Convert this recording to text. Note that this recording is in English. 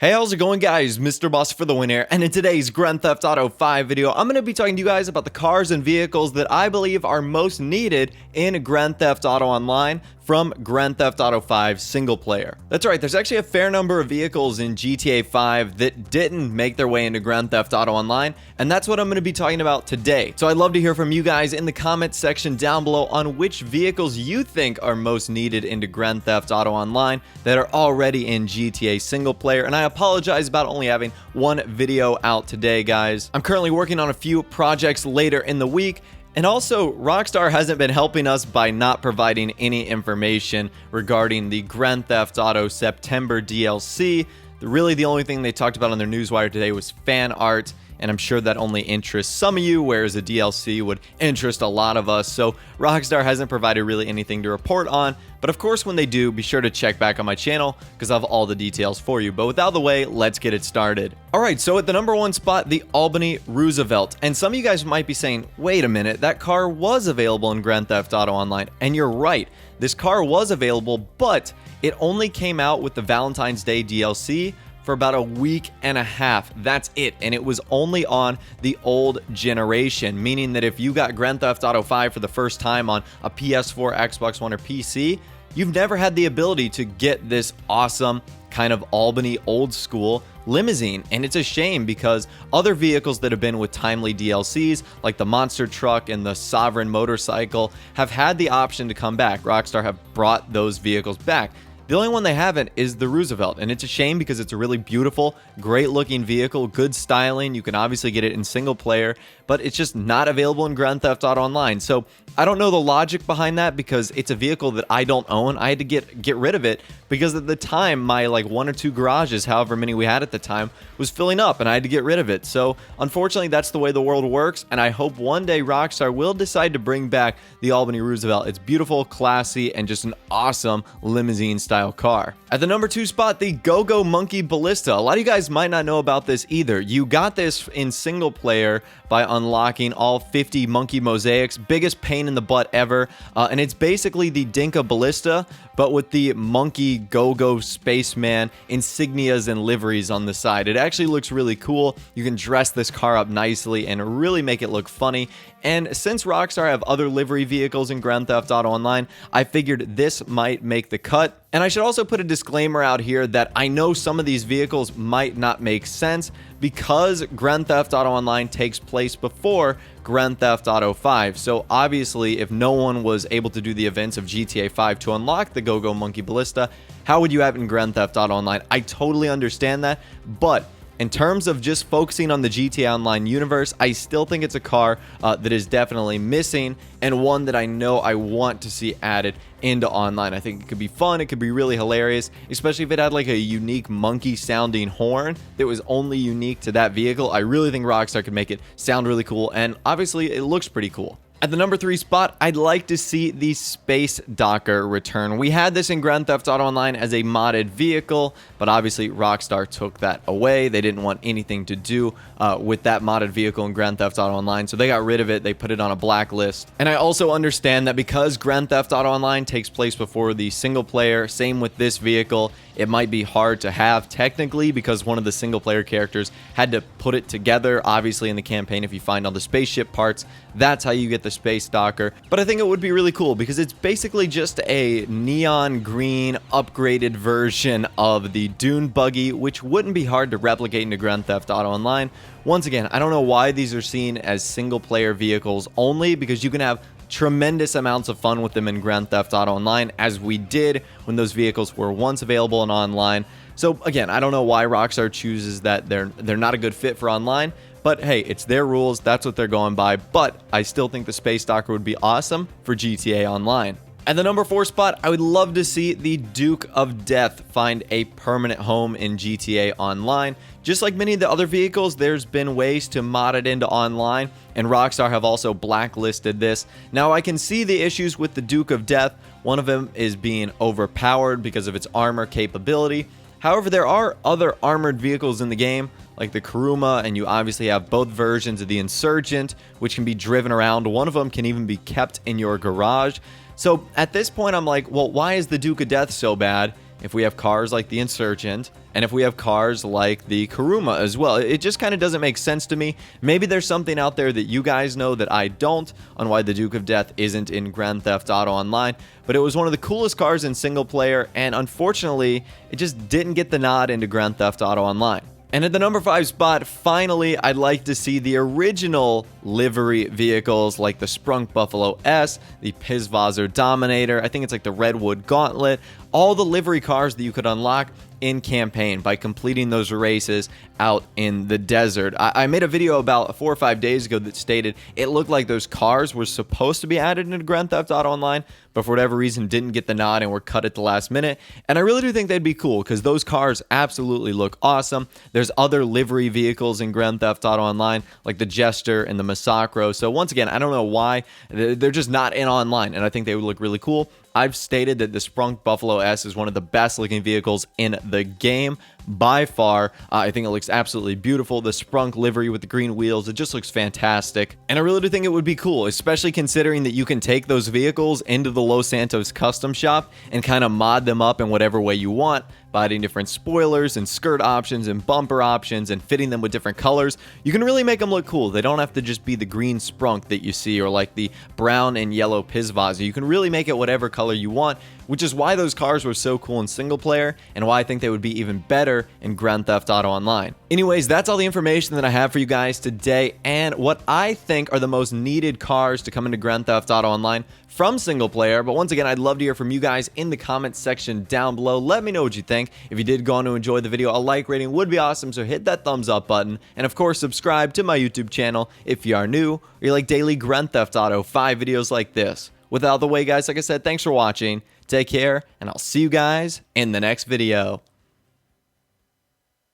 Hey, how's it going, guys? Mr. Boss for the win here, and in today's Grand Theft Auto 5 video, I'm going to be talking to you guys about the cars and vehicles that I believe are most needed in Grand Theft Auto Online from Grand Theft Auto 5 single player. That's right, there's actually a fair number of vehicles in GTA 5 that didn't make their way into Grand Theft Auto Online, and that's what I'm going to be talking about today. So I'd love to hear from you guys in the comments section down below on which vehicles you think are most needed into Grand Theft Auto Online that are already in GTA single player, and I apologize about only having one video out today, guys. I'm currently working on a few projects later in the week, and also, Rockstar hasn't been helping us by not providing any information regarding the Grand Theft Auto September DLC. Really, the only thing they talked about on their newswire today was fan art, and I'm sure that only interests some of you, whereas a DLC would interest a lot of us. So Rockstar hasn't provided really anything to report on, but of course when they do, be sure to check back on my channel because I have all the details for you. But without the way, let's get it started. Alright, so at the number one spot, the Albany Roosevelt. And some of you guys might be saying, wait a minute, that car was available in Grand Theft Auto Online. And you're right, this car was available, but it only came out with the Valentine's Day DLC for about a week and a half. That's it. And it was only on the old generation, meaning that if you got Grand Theft Auto 5 for the first time on a PS4, Xbox One, or PC, you've never had the ability to get this awesome kind of Albany old school limousine. And it's a shame because other vehicles that have been with timely DLCs like the monster truck and the Sovereign motorcycle have had the option to come back. Rockstar have brought those vehicles back. The only one they haven't is the Roosevelt, and it's a shame because it's a really beautiful, great looking vehicle, good styling. You can obviously get it in single player, but it's just not available in Grand Theft Auto Online. So I don't know the logic behind that because it's a vehicle that I don't own. I had to get rid of it because at the time my like one or two garages, however many we had at the time, was filling up and I had to get rid of it. So unfortunately that's the way the world works, and I hope one day Rockstar will decide to bring back the Albany Roosevelt. It's beautiful, classy, and just an awesome limousine style car. At the number two spot, the GoGo Monkey Ballista. A lot of you guys might not know about this either. You got this in single player by unlocking all 50 monkey mosaics. Biggest pain in the butt ever. And it's basically the Dinka Ballista, but with the monkey GoGo spaceman insignias and liveries on the side. It actually looks really cool. You can dress this car up nicely and really make it look funny. And since Rockstar have other livery vehicles in Grand Theft Auto Online, I figured this might make the cut. And I should also put a disclaimer out here that I know some of these vehicles might not make sense because Grand Theft Auto Online takes place before Grand Theft Auto 5. So obviously, if no one was able to do the events of GTA 5 to unlock the GoGo Monkey Ballista, how would you have it in Grand Theft Auto Online? I totally understand that, but in terms of just focusing on the GTA Online universe, I still think it's a car that is definitely missing and one that I know I want to see added into online. I think it could be fun. It could be really hilarious, especially if it had like a unique monkey sounding horn that was only unique to that vehicle. I really think Rockstar could make it sound really cool, and obviously it looks pretty cool. At the number three spot, I'd like to see the Space Docker return. We had this in Grand Theft Auto Online as a modded vehicle, but obviously Rockstar took that away. They didn't want anything to do with that modded vehicle in Grand Theft Auto Online, so they got rid of it. They put it on a blacklist. And I also understand that because Grand Theft Auto Online takes place before the single player, same with this vehicle, it might be hard to have technically because one of the single player characters had to put it together. Obviously in the campaign, if you find all the spaceship parts, that's how you get the Space Docker. But I think it would be really cool because it's basically just a neon green upgraded version of the Dune buggy, which wouldn't be hard to replicate into Grand Theft Auto Online. Once again, I don't know why these are seen as single player vehicles only, because you can have tremendous amounts of fun with them in Grand Theft Auto Online, as we did when those vehicles were once available in online. So again, I don't know why Rockstar chooses that they're not a good fit for online, but hey, it's their rules, that's what they're going by. But I still think the Space Docker would be awesome for GTA Online. At the number four spot, I would love to see the Duke of Death find a permanent home in GTA Online. Just like many of the other vehicles, there's been ways to mod it into online, and Rockstar have also blacklisted this. Now, I can see the issues with the Duke of Death. One of them is being overpowered because of its armor capability. However, there are other armored vehicles in the game, like the Kuruma, and you obviously have both versions of the Insurgent, which can be driven around. One of them can even be kept in your garage. So at this point, I'm like, well, why is the Duke of Death so bad if we have cars like the Insurgent, and if we have cars like the Kuruma as well. It just kind of doesn't make sense to me. Maybe there's something out there that you guys know that I don't on why the Duke of Death isn't in Grand Theft Auto Online, but it was one of the coolest cars in single player, and unfortunately, it just didn't get the nod into Grand Theft Auto Online. And at the number 5 spot, finally, I'd like to see the original livery vehicles like the Sprung Buffalo S, the Pizvazzer Dominator, I think it's like the Redwood Gauntlet, all the livery cars that you could unlock in campaign by completing those races out in the desert. I made a video about 4 or 5 days ago that stated it looked like those cars were supposed to be added into Grand Theft Auto Online, but for whatever reason didn't get the nod and were cut at the last minute. And I really do think they'd be cool because those cars absolutely look awesome. There's other livery vehicles in Grand Theft Auto Online like the Jester and the Massacro. So once again, I don't know why they're just not in online, and I think they would look really cool. I've stated that the Sprung Buffalo S is one of the best looking vehicles in the game by far. I think it looks absolutely beautiful. The Sprung livery with the green wheels, it just looks fantastic. And I really do think it would be cool, especially considering that you can take those vehicles into the Los Santos custom shop and kind of mod them up in whatever way you want by adding different spoilers and skirt options and bumper options and fitting them with different colors. You can really make them look cool. They don't have to just be the green Sprunk that you see or like the brown and yellow Pizvazzer. You can really make it whatever color you want, which is why those cars were so cool in single player and why I think they would be even better in Grand Theft Auto Online. Anyways, that's all the information that I have for you guys today and what I think are the most needed cars to come into Grand Theft Auto Online from single player. But once again, I'd love to hear from you guys in the comments section down below. Let me know what you think. If you did go on to enjoy the video, a like rating would be awesome, so hit that thumbs up button. And of course, subscribe to my YouTube channel if you are new or you like daily Grand Theft Auto 5 videos like this. With out of the way, guys, like I said, thanks for watching. Take care, and I'll see you guys in the next video.